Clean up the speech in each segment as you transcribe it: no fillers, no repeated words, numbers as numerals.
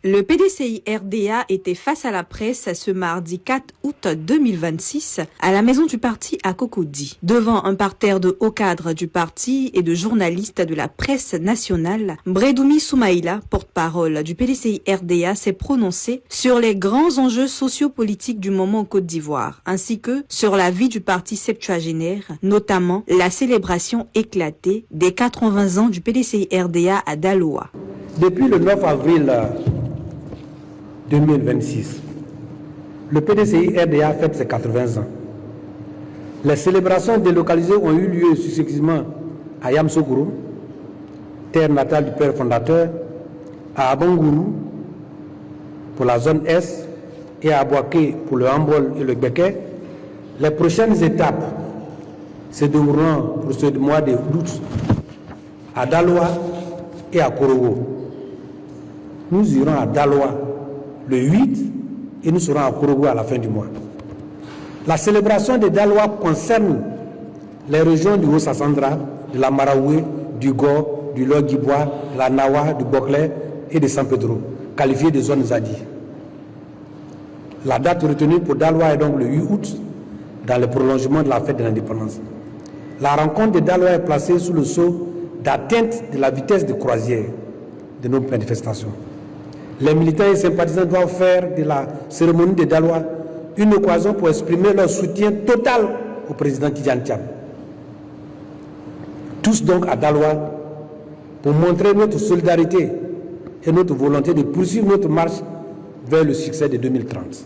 Le PDCI-RDA était face à la presse ce mardi 4 août 2026 à la maison du parti à Cocody. Devant un parterre de hauts cadres du parti et de journalistes de la presse nationale, Bredoumi Soumaïla, porte-parole du PDCI-RDA, s'est prononcé sur les grands enjeux sociopolitiques du moment en Côte d'Ivoire, ainsi que sur la vie du parti septuagénaire, notamment la célébration éclatée des 80 ans du PDCI-RDA à Daloa. Depuis le 9 avril 2026, le PDCI-RDA fête ses 80 ans. Les célébrations délocalisées ont eu lieu successivement à Yamsogourou, terre natale du père fondateur, à Abangourou pour la zone Est et à Abouaké pour le handball et le béquet. Les prochaines étapes se dérouleront pour ce mois d'août à Daloa et à Korogo. Nous irons à Daloa le 8 et nous serons à Korogo à la fin du mois. La célébration de Daloa concerne les régions du Haut-Sassandra, de la Maraoué, du Go, du Log-Ibois, de la Nawa, du Boclé et de San Pedro, qualifiées de zones Zadi. La date retenue pour Daloa est donc le 8 août, dans le prolongement de la fête de l'indépendance. La rencontre de Daloa est placée sous le sceau d'atteinte de la vitesse de croisière de nos manifestations. Les militants et sympathisants doivent faire de la cérémonie de Daloa une occasion pour exprimer leur soutien total au président Tidjane Thiam. Tous donc à Daloa pour montrer notre solidarité et notre volonté de poursuivre notre marche vers le succès de 2030.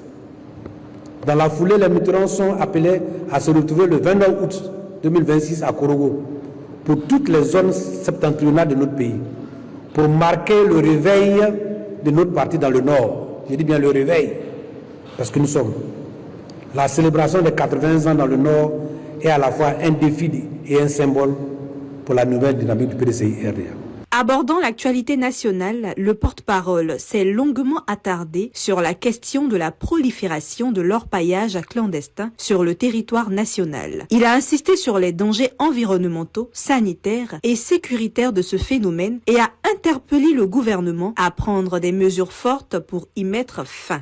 Dans la foulée, les militants sont appelés à se retrouver le 29 août 2026 à Korogo pour toutes les zones septentrionales de notre pays, pour marquer le réveil de notre parti dans le Nord. Je dis bien le réveil, parce que nous sommes. La célébration des 80 ans dans le Nord est à la fois un défi et un symbole pour la nouvelle dynamique du PDCI-RDA. Abordant l'actualité nationale, le porte-parole s'est longuement attardé sur la question de la prolifération de l'orpaillage clandestin sur le territoire national. Il a insisté sur les dangers environnementaux, sanitaires et sécuritaires de ce phénomène et a interpellé le gouvernement à prendre des mesures fortes pour y mettre fin.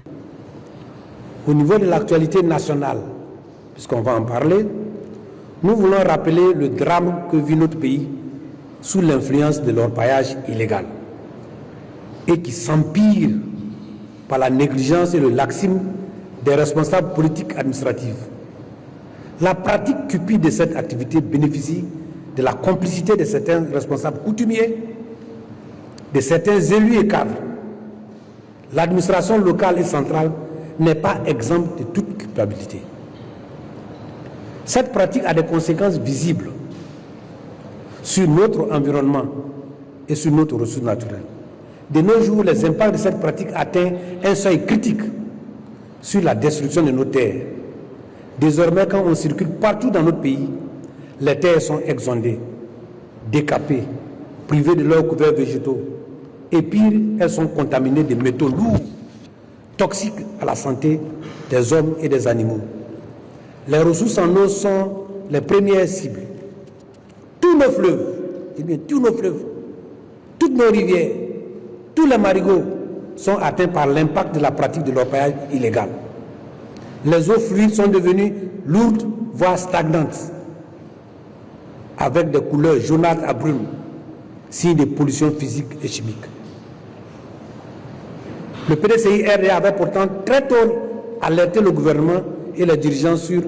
Au niveau de l'actualité nationale, puisqu'on va en parler, nous voulons rappeler le drame que vit notre pays sous l'influence de l'orpaillage illégal et qui s'empire par la négligence et le laxisme des responsables politiques administratifs. La pratique cupide de cette activité bénéficie de la complicité de certains responsables coutumiers, de certains élus et cadres. L'administration locale et centrale n'est pas exempte de toute culpabilité. Cette pratique a des conséquences visibles sur notre environnement et sur notre ressource naturelle. De nos jours, les impacts de cette pratique atteignent un seuil critique sur la destruction de nos terres. Désormais, quand on circule partout dans notre pays, les terres sont exondées, décapées, privées de leurs couverts végétaux. Et pire, elles sont contaminées de métaux lourds, toxiques à la santé des hommes et des animaux. Les ressources en eau sont les premières cibles. Tous nos fleuves, toutes nos rivières, tous les marigots sont atteints par l'impact de la pratique de l'orpaillage illégal. Les eaux fluides sont devenues lourdes, voire stagnantes, avec des couleurs jaunâtres à brunes, signe de pollution physique et chimique. Le PDCI-RDA avait pourtant très tôt alerté le gouvernement et les dirigeants sur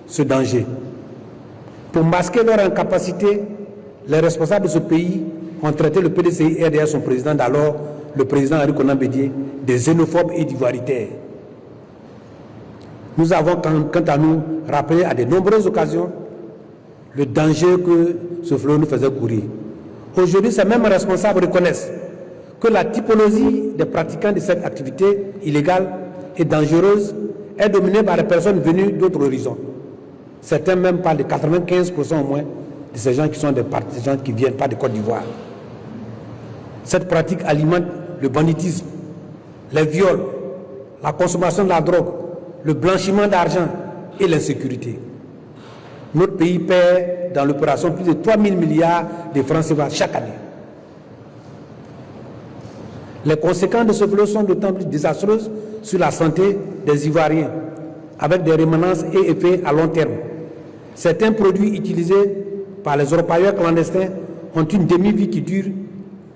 ce danger. Pour masquer leur incapacité, les responsables de ce pays ont traité le PDCI-RDA et son président d'alors, le président Henri Konan Bédié, des xénophobes et d'ivoiritaires. Nous avons quant à nous rappelé à de nombreuses occasions le danger que ce fléau nous faisait courir. Aujourd'hui, ces mêmes responsables reconnaissent que la typologie des pratiquants de cette activité illégale et dangereuse est dominée par des personnes venues d'autres horizons. Certains même parlent de 95% au moins de ces gens qui sont des partisans qui ne viennent pas de Côte d'Ivoire. Cette pratique alimente le banditisme, les viols, la consommation de la drogue, le blanchiment d'argent et l'insécurité. Notre pays perd dans l'opération plus de 3 000 milliards de francs CFA chaque année. Les conséquences de ce flot sont d'autant plus désastreuses sur la santé des Ivoiriens, avec des rémanences et effets à long terme. Certains produits utilisés par les orpailleurs clandestins ont une demi-vie qui dure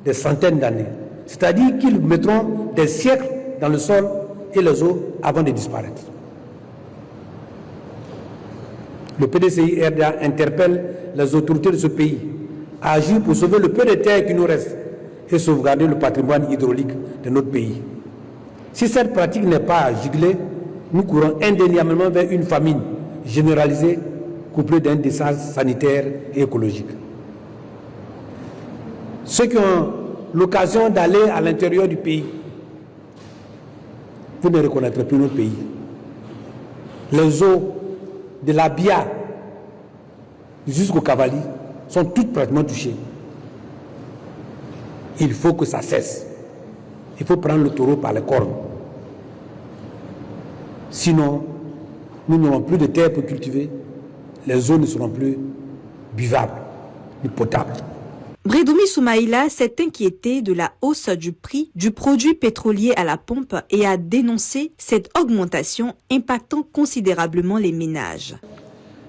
des centaines d'années. C'est-à-dire qu'ils mettront des siècles dans le sol et les eaux avant de disparaître. Le PDCI RDA interpelle les autorités de ce pays à agir pour sauver le peu de terre qui nous reste et sauvegarder le patrimoine hydraulique de notre pays. Si cette pratique n'est pas juglée, nous courons indéniablement vers une famine généralisée couplée d'un désastre sanitaire et écologique. Ceux qui ont l'occasion d'aller à l'intérieur du pays, vous ne reconnaîtrez plus notre pays. Les eaux de la Bia jusqu'au Cavali sont toutes pratiquement touchées. Il faut que ça cesse. Il faut prendre le taureau par les cornes. Sinon, nous n'aurons plus de terre pour cultiver, les eaux ne seront plus buvables ni potables. Brédoumi Soumaïla s'est inquiété de la hausse du prix du produit pétrolier à la pompe et a dénoncé cette augmentation impactant considérablement les ménages.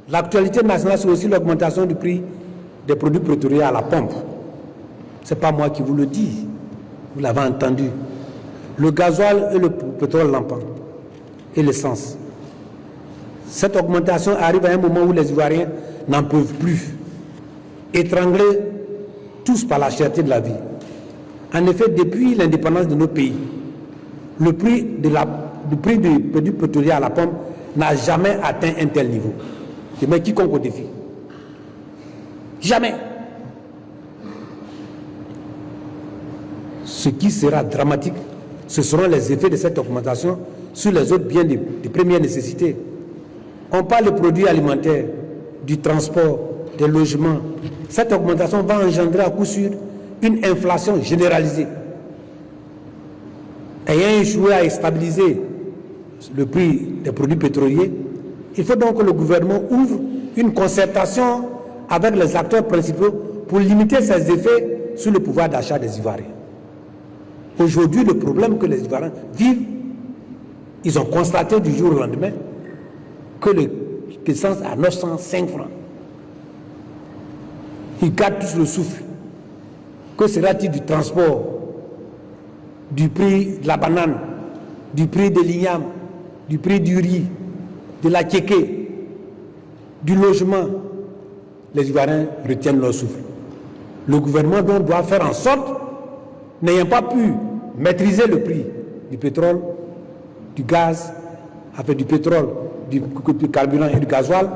L'actualité nationale, c'est aussi l'augmentation du prix des produits pétroliers à la pompe. Ce n'est pas moi qui vous le dis, vous l'avez entendu. Le gasoil et le pétrole lampant et l'essence. Cette augmentation arrive à un moment où les Ivoiriens n'en peuvent plus, étranglés tous par la cherté de la vie. En effet, depuis l'indépendance de notre pays, le prix du produit pétrolier à la pompe n'a jamais atteint un tel niveau. Je mets quiconque au défi. Jamais. Ce qui sera dramatique, ce seront les effets de cette augmentation sur les autres biens de première nécessité. On parle de produits alimentaires, du transport, des logements. Cette augmentation va engendrer à coup sûr une inflation généralisée. Ayant échoué à stabiliser le prix des produits pétroliers, il faut donc que le gouvernement ouvre une concertation avec les acteurs principaux pour limiter ces effets sur le pouvoir d'achat des Ivoiriens. Aujourd'hui, le problème que les Ivoiriens vivent, ils ont constaté du jour au lendemain que l'essence à 905 francs. Ils gardent tous le souffle. Que sera-t-il du transport, du prix de la banane, du prix de l'igname, du prix du riz, de la kéké, du logement? Les Ivoiriens retiennent leur souffle. Le gouvernement donc doit faire en sorte, n'ayant pas pu maîtriser le prix du pétrole, du gaz, enfin du pétrole, du carburant et du gasoil,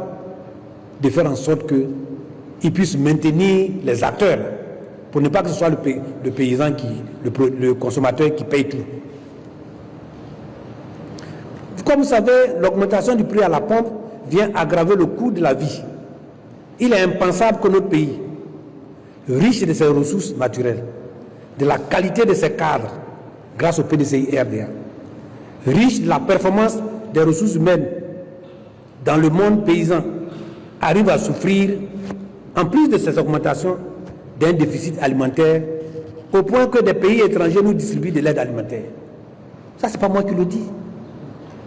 de faire en sorte qu'ils puissent maintenir les acteurs pour ne pas que ce soit le paysan, le consommateur qui paye tout. Comme vous savez, l'augmentation du prix à la pompe vient aggraver le coût de la vie. Il est impensable que notre pays, riche de ses ressources naturelles, de la qualité de ses cadres, grâce au PDCI RDA, riche de la performance des ressources humaines dans le monde paysan, arrive à souffrir, en plus de ces augmentations, d'un déficit alimentaire, au point que des pays étrangers nous distribuent de l'aide alimentaire. Ça, c'est pas moi qui le dis.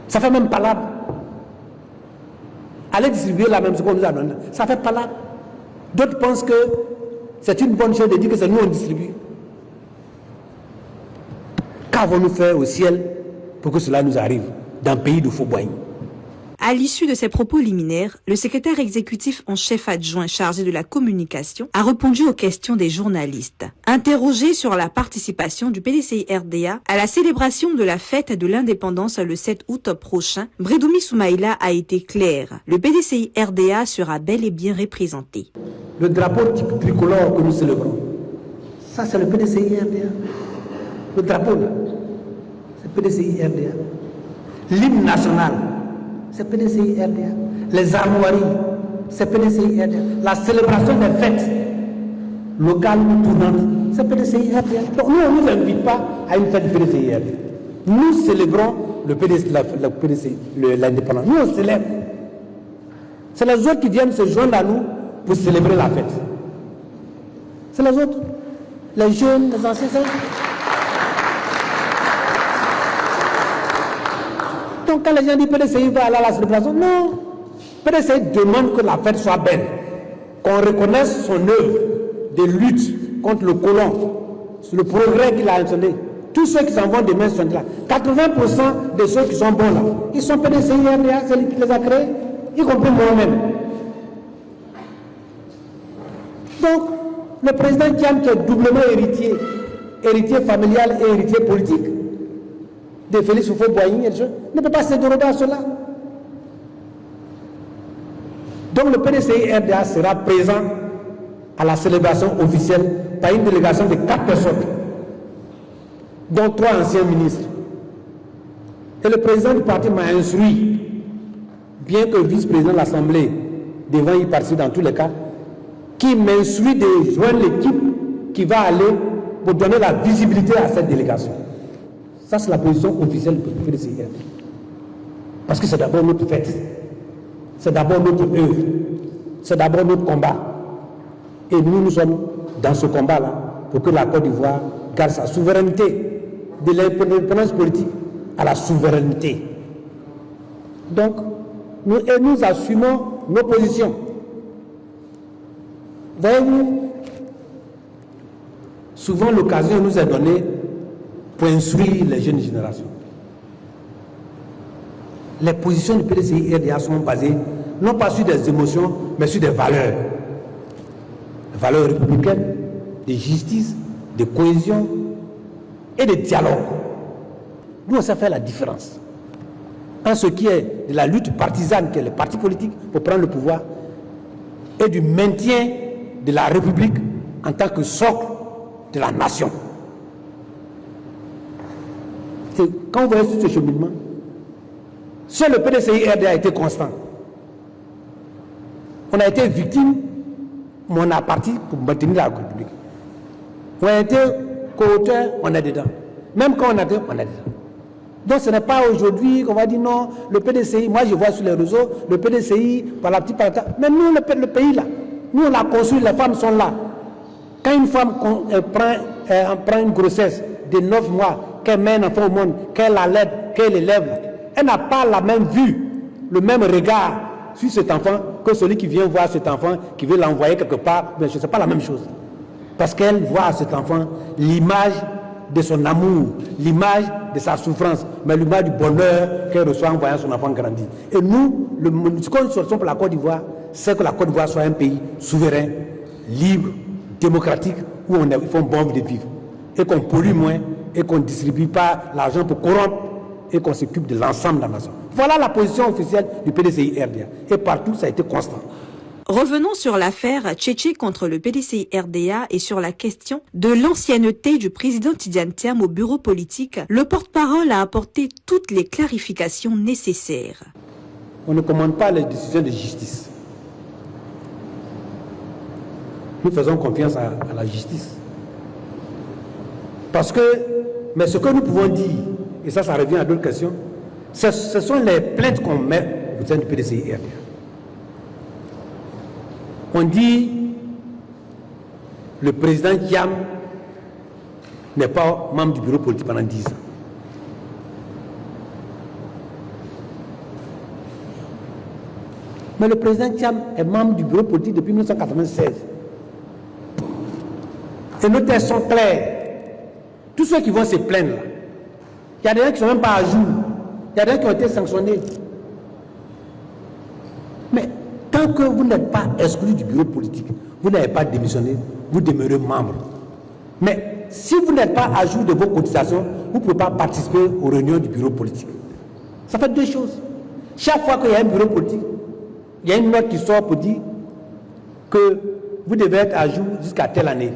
Ça fait même palabre. Aller distribuer la même chose qu'on nous a donné, ça fait palabre. D'autres pensent que c'est une bonne chose de dire que c'est nous on distribue. Qu'avons-nous fait au ciel pour que cela nous arrive dans le pays de Fauboigny? À l'issue de ces propos liminaires, le secrétaire exécutif en chef adjoint chargé de la communication a répondu aux questions des journalistes. Interrogé sur la participation du PDCI RDA à la célébration de la fête de l'indépendance le 7 août prochain, Brédoumi Soumaïla a été clair. Le PDCI RDA sera bel et bien représenté. Le drapeau tricolore que nous célébrons, ça c'est le PDCI RDA. Le drapeau là, c'est le PDCI RDA. L'hymne national, c'est PDCI RDA. Les armoiries, c'est PDCI RDA. La célébration des fêtes locales ou tournantes, c'est PDCI RDA. Donc nous, on ne nous invite pas à une fête du PDCI RDA. Nous célébrons l'indépendance. Nous, on célèbre. C'est les autres qui viennent se joindre à nous pour célébrer la fête. C'est les autres. Les jeunes, les anciens. Donc quand les gens disent PDCI va aller à la célébration, non. PDCI demande que la fête soit belle, qu'on reconnaisse son œuvre de lutte contre le colon, sur le progrès qu'il a installé. Tous ceux qui s'en vont demain sont là. 80% de ceux qui sont bons là, ils sont PDCI, RDA, c'est lui qui les a créés, y compris moi-même. Donc, le président Thiam, qui est doublement héritier familial et héritier politique de Félix Houphouët-Boigny, ne peut pas se dérober à cela. Donc le PDCI RDA sera présent à la célébration officielle par une délégation de 4 personnes, dont 3 anciens ministres. Et le président du parti m'a instruit, bien que vice-président de l'Assemblée devant y participer dans tous les cas, qui m'instruit de joindre l'équipe qui va aller pour donner la visibilité à cette délégation. Ça, c'est la position officielle du PDCI RDA. Parce que c'est d'abord notre fête. C'est d'abord notre œuvre. C'est d'abord notre combat. Et nous sommes dans ce combat-là pour que la Côte d'Ivoire garde sa souveraineté, de l'indépendance politique à la souveraineté. Donc, nous assumons nos positions. Voyez-vous, souvent l'occasion nous est donnée pour instruire les jeunes générations. Les positions du PDCI RDA sont basées non pas sur des émotions, mais sur des valeurs. Des valeurs républicaines, de justice, de cohésion et de dialogue. Nous, on sait faire la différence. En ce qui est de la lutte partisane, qui est le parti politique pour prendre le pouvoir, et du maintien de la République en tant que socle de la nation. Et quand vous voyez ce cheminement, seul le PDCI RDA a été constant. On a été victime, mais on a parti pour maintenir la République. On a été co-auteur, on est dedans. Même quand on a été, on est dedans. Donc ce n'est pas aujourd'hui qu'on va dire non, le PDCI, moi je vois sur les réseaux, le PDCI, par la petite parenthèse. Mais nous, le pays là, nous on l'a construit, les femmes sont là. Quand une femme prend une grossesse de 9 mois, qu'elle met un enfant au monde, qu'elle l'allaite, qu'elle l'élève, elle n'a pas la même vue, le même regard sur cet enfant que celui qui vient voir cet enfant, qui veut l'envoyer quelque part. Mais ce n'est pas la même chose. Parce qu'elle voit à cet enfant l'image de son amour, l'image de sa souffrance, mais l'image du bonheur qu'elle reçoit en voyant son enfant grandir. Et nous, ce que nous souhaitons pour la Côte d'Ivoire, c'est que la Côte d'Ivoire soit un pays souverain, libre, démocratique, où il faut bon de vivre. Et qu'on pollue moins, et qu'on ne distribue pas l'argent pour corrompre, et qu'on s'occupe de l'ensemble de la nation. Voilà la position officielle du PDCI RDA. Et partout, ça a été constant. Revenons sur l'affaire Tchétché contre le PDCI RDA et sur la question de l'ancienneté du président Tidjane Thiam au bureau politique. Le porte-parole a apporté toutes les clarifications nécessaires. On ne commande pas les décisions de justice. Nous faisons confiance à la justice. Parce que, mais ce que nous pouvons dire, et ça revient à d'autres questions, ce sont les plaintes qu'on met au sein du PDCI RDA. On dit le président Thiam n'est pas membre du bureau politique pendant 10 ans. Mais le président Thiam est membre du bureau politique depuis 1996. Et nos textes sont clairs. Tous ceux qui vont se plaindre, il y a des gens qui ne sont même pas à jour. Il y a des gens qui ont été sanctionnés. Mais tant que vous n'êtes pas exclu du bureau politique, vous n'avez pas démissionné, vous demeurez membre. Mais si vous n'êtes pas à jour de vos cotisations, vous ne pouvez pas participer aux réunions du bureau politique. Ça fait deux choses. Chaque fois qu'il y a un bureau politique, il y a une note qui sort pour dire que vous devez être à jour jusqu'à telle année.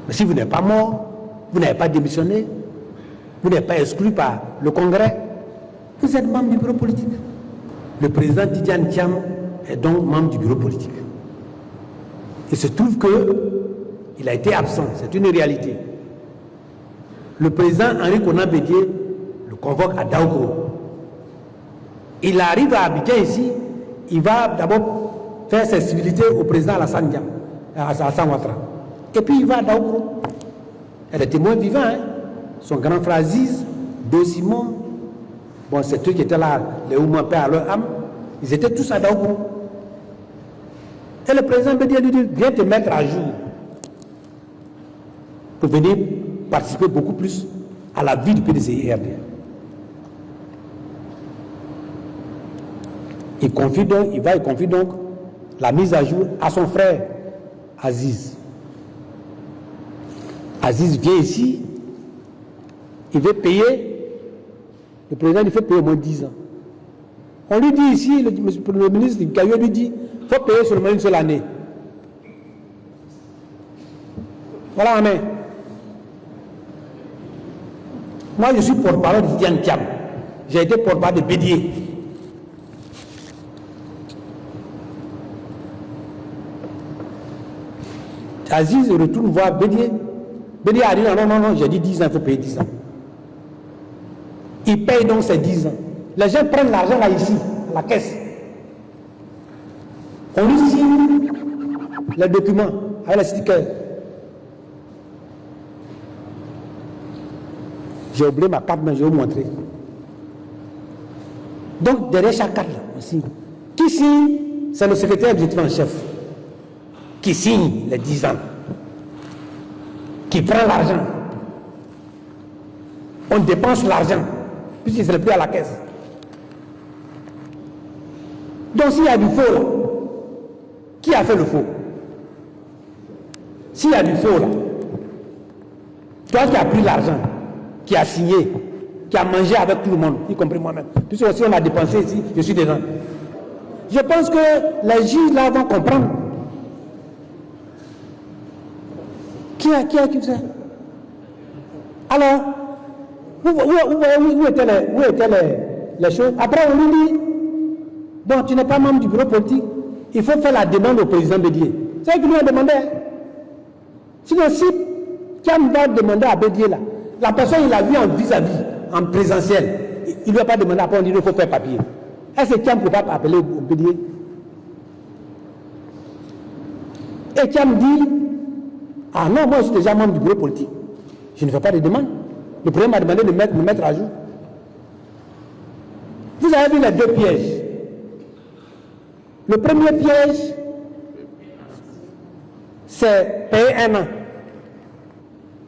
Mais si vous n'êtes pas mort, vous n'avez pas démissionné, vous n'êtes pas exclu par le Congrès, vous êtes membre du bureau politique. Le président Tidjane Thiam est donc membre du bureau politique. Il se trouve qu'il a été absent, c'est une réalité. Le président Henri Konan Bédié le convoque à Daougou. Il arrive à Abidjan ici, il va d'abord faire ses civilités au président Alassane Ouattara. Et puis il va à Daougou. Elle est témoin vivant, hein? Son grand frère Aziz Dosimon, bon, c'est eux qui étaient là, les Oumans père à leur âme, ils étaient tous à Daougou. Et le président Bédié lui dit, viens te mettre à jour pour venir participer beaucoup plus à la vie du PDCI RDA. Il confie donc la mise à jour à son frère Aziz. Aziz vient ici, il veut payer, le président lui fait payer au moins 10 ans. On lui dit ici, le ministre Gaillot lui dit, il faut payer seulement une seule année. Voilà, amen. Moi, je suis porte-parole de Diane Thiam. J'ai été porte-parole de Bédié. Aziz retourne voir Bédié. Bédié a dit non, j'ai dit 10 ans, il faut payer 10 ans. Il paye donc ces 10 ans. Les gens prennent l'argent là ici, à la caisse. On lui signe les documents avec les stickers. J'ai oublié ma carte, mais je vais vous montrer. Donc, derrière chaque carte, là, on signe. Qui signe? C'est le secrétaire exécutif en chef qui signe les 10 ans, qui prend l'argent. On dépense l'argent, puisqu'il ne serait plus à la caisse. Donc, s'il y a du faux, là, qui a fait le faux? S'il y a du faux, là, toi qui as pris l'argent, qui a signé, qui a mangé avec tout le monde, y compris moi-même. Puisque aussi on a dépensé ici, je suis dedans. Je pense que les juges là vont comprendre. Qui a fait ça? Alors, où étaient les choses? Après, on lui dit, bon, tu n'es pas membre du bureau politique, il faut faire la demande au président Bédié. C'est lui qui lui a demandé. Sinon, si Thiam va demander à Bédié là, la personne, il l'a vu en vis-à-vis, en présentiel. Il ne lui a pas demandé après, on dit qu'il faut faire papier. Est-ce que Thiam ne peut pas appeler au Bédié? Et Thiam dit, ah non, moi je suis déjà membre du bureau politique. Je ne fais pas de demande. Le président m'a demandé de me mettre à jour. Vous avez vu les deux pièges. Le premier piège, c'est payer 1 an.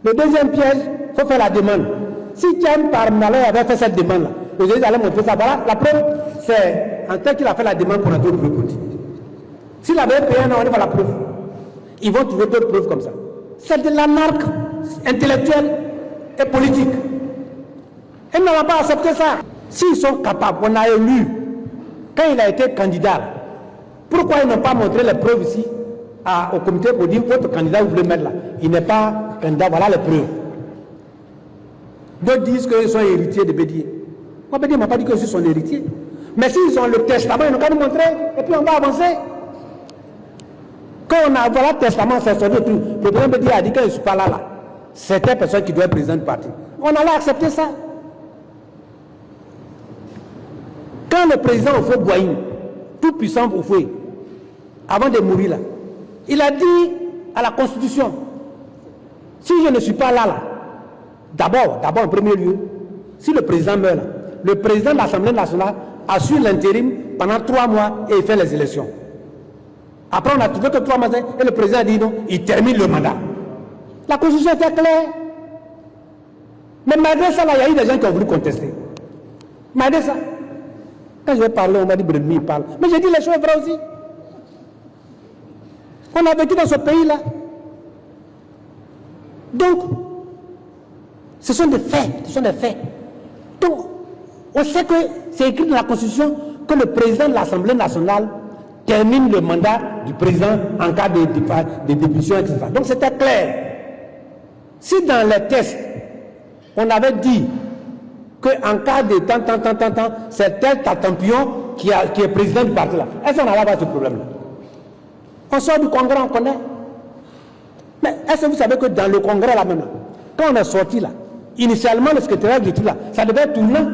Le deuxième piège, il faut faire la demande. Si Thiam par malheur avait fait cette demande-là, les gens allaient montrer ça. Voilà, la preuve, c'est en tant qu'il a fait la demande pour entrer au bureau politique. S'il avait payé 1 an, on va la preuve. Ils vont trouver d'autres preuves comme ça. C'est de l'anarque intellectuelle et politique. Ils n'ont pas accepté ça. S'ils sont capables, on a élu, quand il a été candidat, pourquoi ils n'ont pas montré les preuves ici au comité pour dire votre candidat, vous voulez mettre là? Il n'est pas candidat, voilà les preuves. D'autres disent qu'ils sont héritiers de Bédié. Moi, Bédié ne m'a pas dit que je suis son héritier. Mais s'ils ont le testament, ils n'ont qu'à nous montrer, et puis on va avancer. Quand on a voilà le testament, c'est son tout. Le président Bédié a dit que je ne suis pas là. C'était personne qui doit être président du parti. On allait accepter ça. Quand le président Oufoué Boigny, tout puissant Oufoué, avant de mourir là, il a dit à la Constitution, si je ne suis pas là, d'abord en premier lieu, si le président meurt là, le président de l'Assemblée nationale assure l'intérim pendant 3 mois et il fait les élections. Après on a trouvé que 3 mois et le président a dit non, il termine le mandat. La Constitution était claire. Mais malgré ça, là, il y a eu des gens qui ont voulu contester. Malgré ça, quand je vais parler, on m'a dit Brédmi, il parle. Mais j'ai dit les choses vraies aussi. On a vécu dans ce pays-là. Donc, ce sont des faits. Donc, on sait que c'est écrit dans la Constitution que le président de l'Assemblée nationale termine le mandat du président en cas de démission, etc. Donc, c'était clair. Si dans les tests, on avait dit qu'en cas de tant, c'est tel Tatampion qui est président du parti là, est-ce qu'on n'allait pas ce problème-là? On sort du congrès, on connaît. Mais est-ce que vous savez que dans le congrès là même, quand on est sorti là, initialement le secrétaire exécutif là, ça devait être tournant.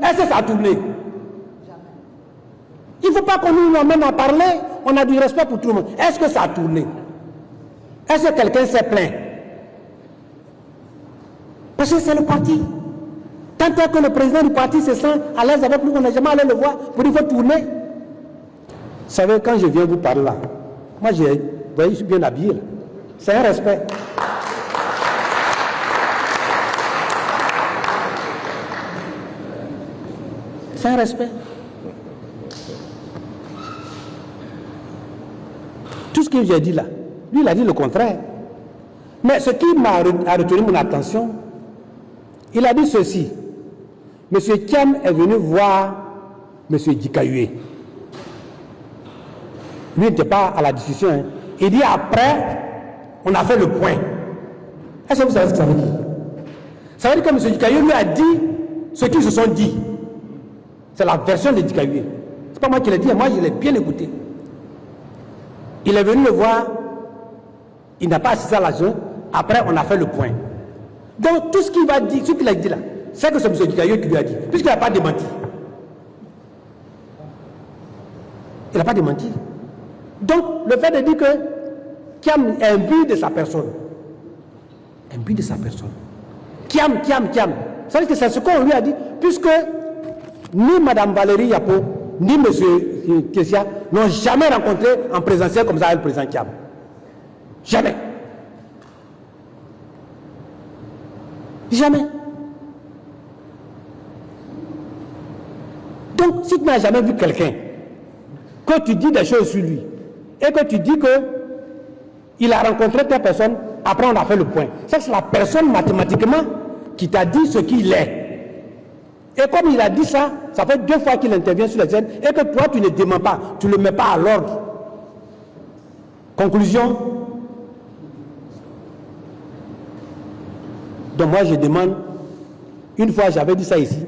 Est-ce que ça a tourné? Il ne faut pas qu'on nous emmène à parler, on a du respect pour tout le monde. Est-ce que ça a tourné? Est-ce que quelqu'un s'est plaint? Parce que c'est le parti. Tant que le président du parti se sent à l'aise avec nous, on n'est jamais allé le voir pour dire qu'il faut tourner. Vous savez, quand je viens vous parler là, moi vous voyez, je suis bien habillé là. C'est un respect. C'est un respect. Tout ce que j'ai dit là, lui il a dit le contraire. Mais ce qui m'a retenu mon attention, il a dit ceci. M. Thiam est venu voir M. Dikayue. Lui n'était pas à la discussion. Hein. Il dit après, on a fait le point. Est-ce que vous savez ce que ça veut dire? Ça veut dire que M. Dikayue lui a dit ce qu'ils se sont dit. C'est la version de Dikayue. C'est pas moi qui l'ai dit, moi je l'ai bien écouté. Il est venu me voir, il n'a pas assisté à la zone, après on a fait le point. Donc tout ce qu'il va dire, ce qu'il a dit là, c'est que c'est M. Dikayue qui lui a dit, puisqu'il n'a pas démenti. Il n'a pas démenti. Donc le fait de dire que Thiam est imbu de sa personne. Imbu de sa personne. Thiam. Ça veut dire que c'est ce qu'on lui a dit, puisque ni Mme Valérie Yapo, ni M. Kessia n'ont jamais rencontré en présentiel comme ça le président Thiam. Jamais. Jamais. Donc, si tu n'as jamais vu quelqu'un, que tu dis des choses sur lui, et que tu dis qu'il a rencontré telle personne, après on a fait le point. C'est la personne mathématiquement qui t'a dit ce qu'il est. Et comme il a dit ça, ça fait 2 fois qu'il intervient sur la scène, et que toi tu ne déments pas, tu ne le mets pas à l'ordre. Conclusion. Donc moi je demande, une fois j'avais dit ça ici,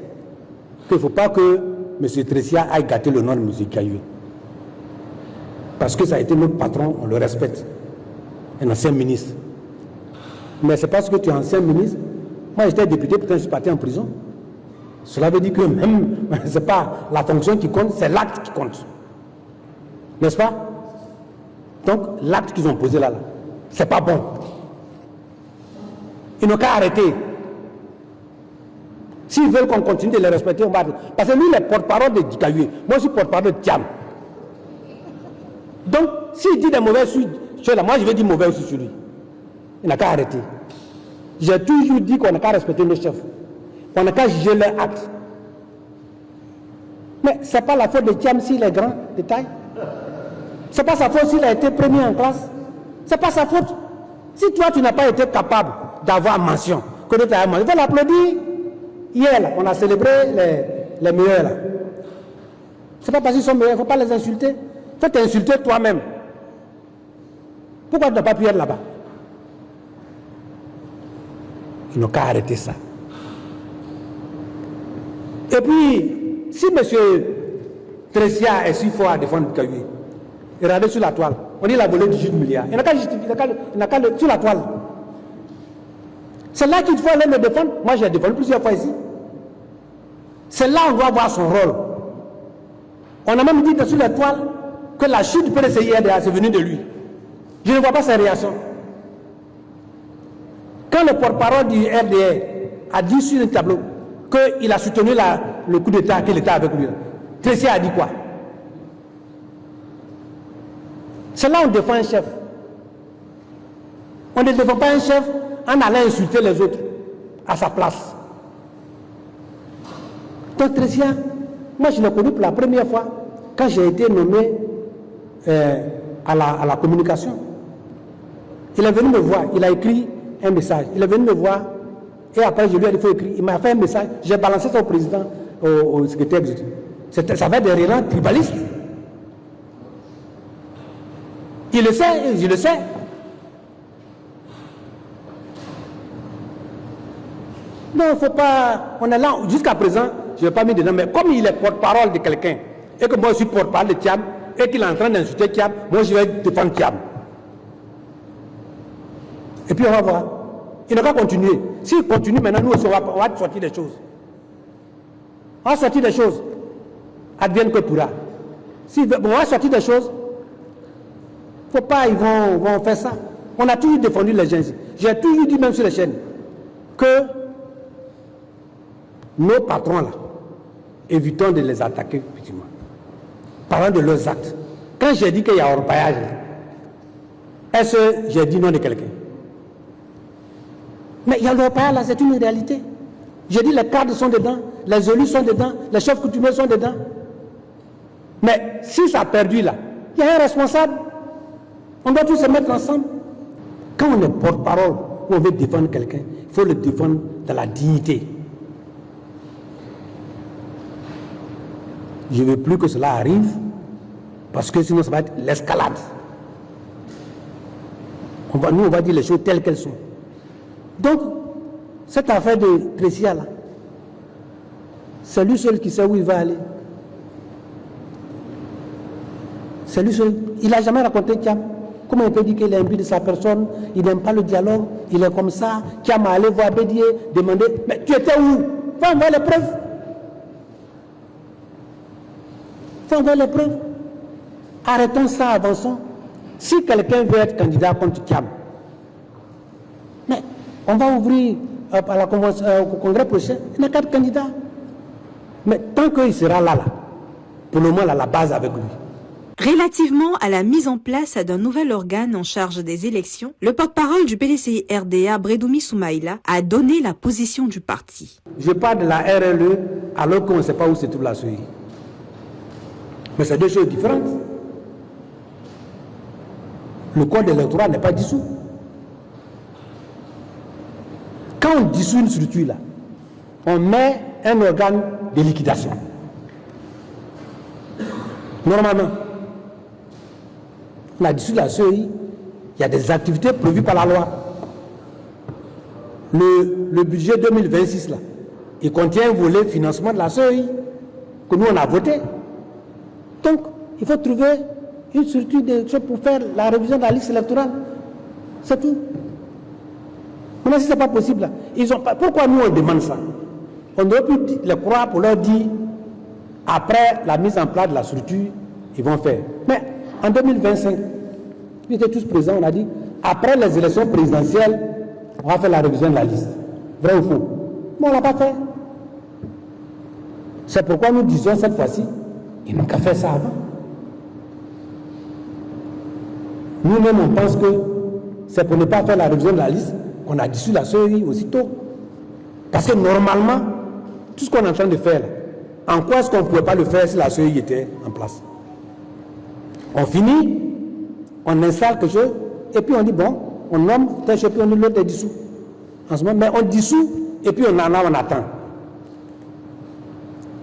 qu'il ne faut pas que M. Tressia aille gâter le nom de M. Dikayue. Parce que ça a été notre patron, on le respecte. Un ancien ministre. Mais c'est parce que tu es ancien ministre. Moi j'étais député, pourtant je suis parti en prison. Cela veut dire que même, ce n'est pas la fonction qui compte, c'est l'acte qui compte. N'est-ce pas? Donc l'acte qu'ils ont posé là, c'est pas bon. Ils n'ont qu'à arrêter. S'ils veulent qu'on continue de les respecter, on va arrêter. Parce que lui, il est porte-parole de Dikayue. Moi, je suis porte-parole de Thiam. Donc, s'il dit des mauvais choses là, moi, je vais dire mauvais aussi sur lui. Il n'a qu'à arrêter. J'ai toujours dit qu'on n'a qu'à respecter nos chefs. On n'a qu'à juger leurs actes. Mais ce n'est pas la faute de Thiam s'il est grand de taille. Ce n'est pas sa faute s'il a été premier en classe. Ce n'est pas sa faute. Si toi, tu n'as pas été capable d'avoir mention, que d'autres aient mention, il faut l'applaudir. Hier, là, on a célébré les meilleurs. Ce n'est pas parce qu'ils sont meilleurs, il ne faut pas les insulter. Il faut t'insulter toi-même. Pourquoi tu n'as pas pu être là-bas? Ils n'ont qu'à arrêter ça. Et puis, si M. Tressia est si fort à défendre Dikayue, regardez sur la toile, on dit la volée de 18 milliards. Il n'a qu'à justifier, il n'a qu'à sur la toile. C'est là qu'il faut aller le défendre. Moi, je l'ai défendu plusieurs fois ici. C'est là qu'on doit voir son rôle. On a même dit sur la toile que la chute du PDCI RDA, c'est venu de lui. Je ne vois pas sa réaction. Quand le porte-parole du RDA a dit sur le tableau qu'il a soutenu le coup d'État, que l'État avec lui, Tressia a dit quoi? C'est là où on défend un chef. On ne défend pas un chef en allant insulter les autres à sa place. Donc Tressia, moi je l'ai connu pour la première fois quand j'ai été nommé à la communication. Il est venu me voir, il a écrit un message. Il est venu me voir et après je lui ai dit il faut écrire. Il m'a fait un message, j'ai balancé ça au président, au secrétaire exécutif. Ça avait des relents tribalistes. Il le sait, je le sais. Non, il ne faut pas. On est là, jusqu'à présent, je ne vais pas mis dedans, mais comme il est porte-parole de quelqu'un, et que moi je suis porte-parole de Thiam, et qu'il est en train d'insulter Thiam, moi je vais défendre Thiam. Et puis on va voir. Il n'a qu'à continuer. S'il continue maintenant, nous aussi, on va sortir des choses. On va sortir des choses. Advienne que pourra. On va sortir des choses. Il ne faut pas, ils vont faire ça. On a toujours défendu les gens. J'ai toujours dit, même sur les chaînes, que nos patrons là, évitons de les attaquer, effectivement. Parlant de leurs actes. Quand j'ai dit qu'il y a orpaillage, est-ce que j'ai dit non de quelqu'un? Mais il y a l'orpaillage là, c'est une réalité. J'ai dit les cadres sont dedans, les élus sont dedans, les chefs coutumiers sont dedans. Mais si ça a perdu là, il y a un responsable. On doit tous se mettre ensemble. Quand on est porte-parole, ou on veut défendre quelqu'un, il faut le défendre dans la dignité. Je ne veux plus que cela arrive, parce que sinon ça va être l'escalade. Nous, on va dire les choses telles qu'elles sont. Donc, cette affaire de Tressia là, c'est lui seul qui sait où il va aller. C'est lui seul. Il n'a jamais raconté Thiam. Comment on peut dire qu'il est imbu de sa personne, il n'aime pas le dialogue, il est comme ça. Thiam a allé voir Bédier, demander, mais tu étais où? Va envoyer les preuves. Va envoyer les preuves. Arrêtons ça, avançons. Si quelqu'un veut être candidat contre Thiam, mais on va ouvrir à la convention, au congrès prochain, il n'y a 4 candidats. Mais tant qu'il sera là, pour le moment, la base avec lui. Relativement à la mise en place d'un nouvel organe en charge des élections, le porte-parole du PDCI-RDA, Bredoumi Soumaïla, a donné la position du parti. Je parle de la RLE alors qu'on ne sait pas où se trouve la CEI. Mais c'est deux choses différentes. Le code électoral n'est pas dissous. Quand on dissout une structure là, on met un organe de liquidation. Normalement, on a dissous la CEI, il y a des activités prévues par la loi. Le budget 2026 là, il contient un volet financement de la CEI que nous on a voté. Donc, il faut trouver une structure de choses pour faire la révision de la liste électorale. C'est tout. Maintenant, si ce n'est pas possible, ils ont pas... pourquoi nous on demande ça? On aurait pu les croire pour leur dire, après la mise en place de la structure, ils vont faire. Mais en 2025, ils étaient tous présents, on a dit, après les élections présidentielles, on va faire la révision de la liste. Vrai ou faux? Mais on ne l'a pas fait. C'est pourquoi nous disons cette fois-ci, ils n'ont qu'à faire ça avant. Nous-mêmes, on pense que c'est pour ne pas faire la révision de la liste qu'on a dissous la CEI aussitôt. Parce que normalement, tout ce qu'on est en train de faire, en quoi est-ce qu'on ne pouvait pas le faire si la CEI était en place? On finit, on installe quelque chose, et puis on dit, bon, on nomme tel chose, puis on dit l'autre est dissous. En ce moment, mais on dissout, et puis on attend.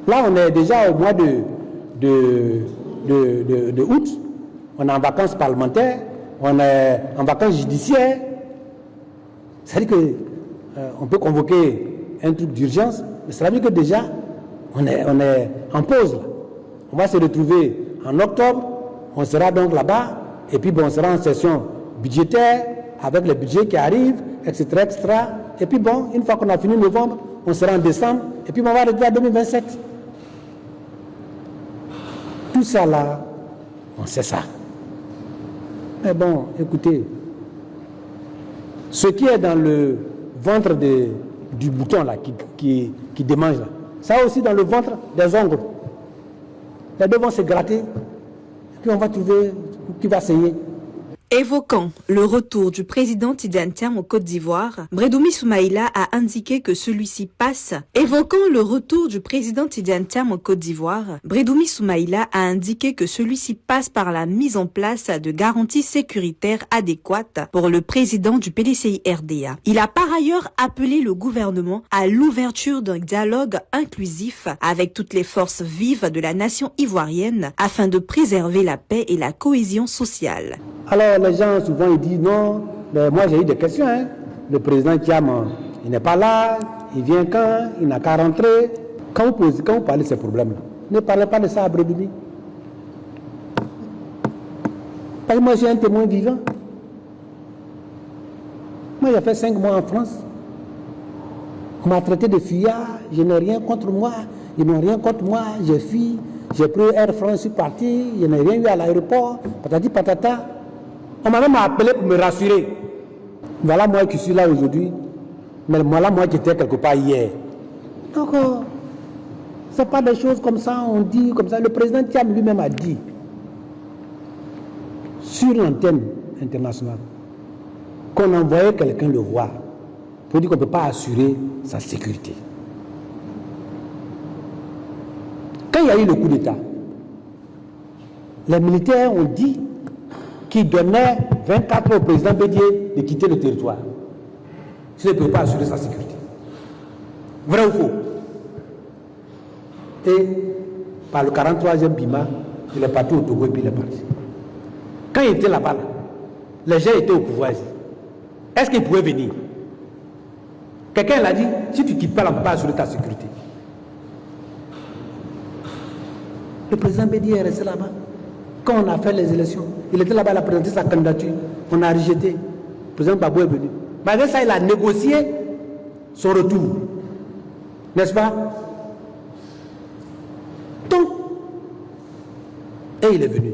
Là, on est déjà au mois de août, on est en vacances parlementaires, on est en vacances judiciaires. C'est-à-dire qu'on peut convoquer un truc d'urgence, mais ça veut dire que déjà, on est en pause. Là. On va se retrouver en octobre, on sera donc là-bas, et puis bon, on sera en session budgétaire, avec les budgets qui arrivent, etc., etc. Et puis bon, une fois qu'on a fini novembre, on sera en décembre, et puis on va arriver à 2027. Tout ça là, on sait ça. Mais bon, écoutez, ce qui est dans le ventre du bouton là, qui démange là, ça aussi dans le ventre des ongles. Les deux vont se gratter, et puis on va trouver qui va saigner. Évoquant le retour du président Tidiane Thiam au Côte d'Ivoire, Bredoumi Soumaïla a indiqué que celui-ci passe. Évoquant le retour du président Tidiane Thiam au Côte d'Ivoire, Bredoumi Soumaïla a indiqué que celui-ci passe par la mise en place de garanties sécuritaires adéquates pour le président du PDCI-RDA. Il a par ailleurs appelé le gouvernement à l'ouverture d'un dialogue inclusif avec toutes les forces vives de la nation ivoirienne afin de préserver la paix et la cohésion sociale. Alors les gens souvent ils disent non, mais moi j'ai eu des questions. Hein. Le président Thiam, il n'est pas là, il vient quand, il n'a qu'à rentrer. Quand vous parlez de ces problèmes-là, ne parlez pas de ça à Bredoumi. Parce que moi j'ai un témoin vivant. Moi j'ai fait 5 mois en France. On m'a traité de fuyard, je n'ai rien contre moi, ils n'ont rien contre moi, j'ai fui, j'ai pris Air France, je suis parti, je n'ai rien eu à l'aéroport, patati patata. On m'a même appelé pour me rassurer. Voilà moi qui suis là aujourd'hui, mais voilà moi qui étais quelque part hier. Donc, ce n'est pas des choses comme ça, on dit comme ça. Le président Thiam lui-même a dit sur l'antenne internationale qu'on envoyait quelqu'un le voir pour dire qu'on ne peut pas assurer sa sécurité. Quand il y a eu le coup d'État, les militaires ont dit qu'ils donnaient 24 heures au président Bédié de quitter le territoire. S'il ne peut pas assurer sa sécurité. Vrai ou faux? Et par le 43e BIMA, il est parti au Togo et puis il est parti. Quand il était là-bas, les gens étaient au pouvoir ici. Est-ce qu'ils pouvaient venir? Quelqu'un l'a dit, si tu ne quittes pas, on ne peut pas assurer ta sécurité. Le président Bédié est resté là-bas. Quand on a fait les élections, il était là-bas, il a présenté sa candidature. On a rejeté. Le président Babou est venu. Malgré ça, il a négocié son retour. N'est-ce pas? Donc, et il est venu.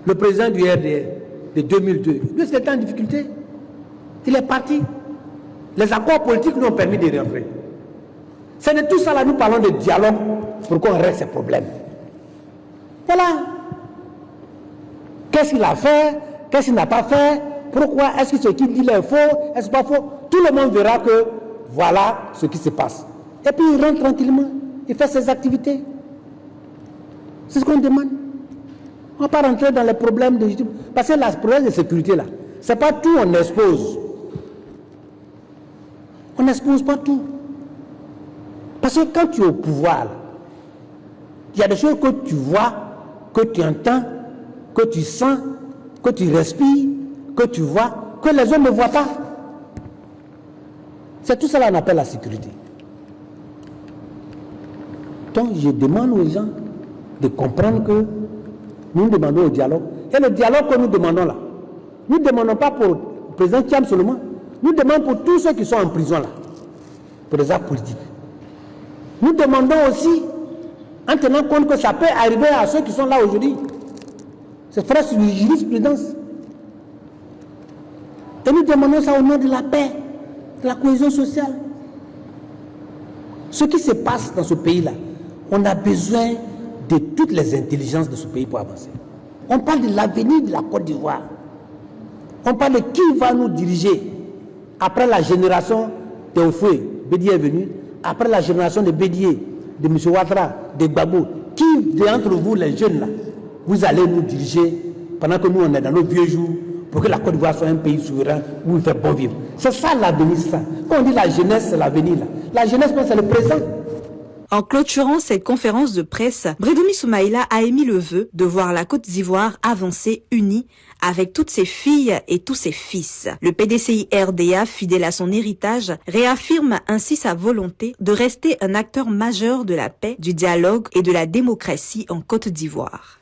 Le président du RDR de 2002, lui, c'était en difficulté. Il est parti. Les accords politiques nous ont permis de rentrer. C'est de tout ça là, nous parlons de dialogue pour qu'on règle ces problèmes. Voilà. Qu'est-ce qu'il a fait? Qu'est-ce qu'il n'a pas fait? Pourquoi? Est-ce que ce qu'il dit est faux? Est-ce pas faux? Tout le monde verra que voilà ce qui se passe. Et puis il rentre tranquillement. Il fait ses activités. C'est ce qu'on demande. On ne va pas rentrer dans les problèmes de justice. Parce que le problème de sécurité là, c'est pas tout on expose. On n'expose pas tout. Parce que quand tu es au pouvoir, il y a des choses que tu vois, que tu entends, que tu sens, que tu respires, que tu vois, que les autres ne voient pas. C'est tout cela qu'on appelle la sécurité. Donc je demande aux gens de comprendre que nous demandons au dialogue. Et le dialogue que nous demandons là, nous ne demandons pas pour le président Thiam seulement, nous demandons pour tous ceux qui sont en prison là, pour les actes politiques. Nous demandons aussi, en tenant compte que ça peut arriver à ceux qui sont là aujourd'hui, c'est frère sur une jurisprudence. Et nous demandons ça au nom de la paix, de la cohésion sociale. Ce qui se passe dans ce pays-là, on a besoin de toutes les intelligences de ce pays pour avancer. On parle de l'avenir de la Côte d'Ivoire. On parle de qui va nous diriger après la génération de Oufoué, Bédié est venu, après la génération de Bédié, de M. Ouattara, de Gbagbo. Qui d'entre vous, les jeunes là, vous allez nous diriger pendant que nous on est dans nos vieux jours pour que la Côte d'Ivoire soit un pays souverain où il fait bon vivre. C'est ça l'avenir, ça. Quand on dit la jeunesse, c'est l'avenir là. La jeunesse, c'est le présent. En clôturant cette conférence de presse, Brédoumi Soumaïla a émis le vœu de voir la Côte d'Ivoire avancer unie avec toutes ses filles et tous ses fils. Le PDCI RDA, fidèle à son héritage, réaffirme ainsi sa volonté de rester un acteur majeur de la paix, du dialogue et de la démocratie en Côte d'Ivoire.